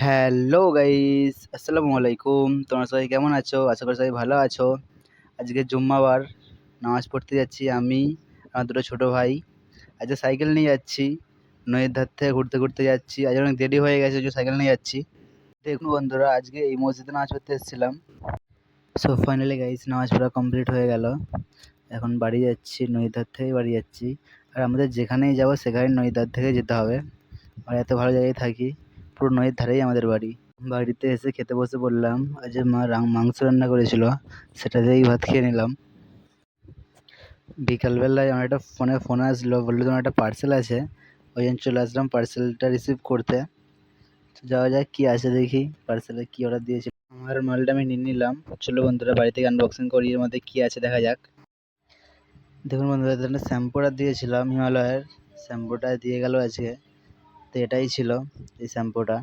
Hello guys, আসসালামু আলাইকুম। তোমরা সবাই কেমন আছো? আশা করি সবাই ভালো আছো। আজকে জুম্মাবার, নামাজ পড়তে যাচ্ছি আমি, আমার দুটো ছোট ভাই। আজকে সাইকেল নিয়ে যাচ্ছি, নদীর ধার থেকে ঘুরতে ঘুরতে যাচ্ছি। আজ অনেক দেরি হয়ে গেছে, যে সাইকেল নিয়ে যাচ্ছি। দেখুন বন্ধুরা, আজকে এই মসজিদে নামাজ পড়তে এসেছিলাম। সো ফাইনালি গাইস, নামাজ পড়া কমপ্লিট হয়ে গেল। এখন বাড়ি যাচ্ছি, নদীর ধার থেকে বাড়ি যাচ্ছি। আর আমাদের যেখানেই যাবো সেখানে নদীর ধার থেকে যেতে হবে। আর এত ভালো জায়গায় থাকি, পুরো নদীর ধারেই আমাদের বাড়ি। বাড়িতে এসে খেতে বসে পড়লাম। আজ মা মাংস রান্না করেছিল, সেটা দিয়েই ভাত খেয়ে নিলাম। বিকালবেলায় আমার একটা ফোন আসলো, বললো তোমার একটা পার্সেল আছে। ওই জন্য চলে আসলাম পার্সেলটা রিসিভ করতে। তো যাওয়া যাক কি আছে দেখি, পার্সেলে কি অর্ডার দিয়েছিল। আমার মালটা আমি নিয়ে নিলাম। চলো বন্ধুরা, বাড়ি থেকে আনবক্সিং করি, এর মধ্যে কি আছে দেখা যাক। দেখুন বন্ধুরা, এখানে শ্যাম্পুটা দিয়েছিলাম হিমালয়ের, শ্যাম্পুটা দিয়ে গেল আজকে। তো এটাই ছিল এই শ্যাম্পুটা।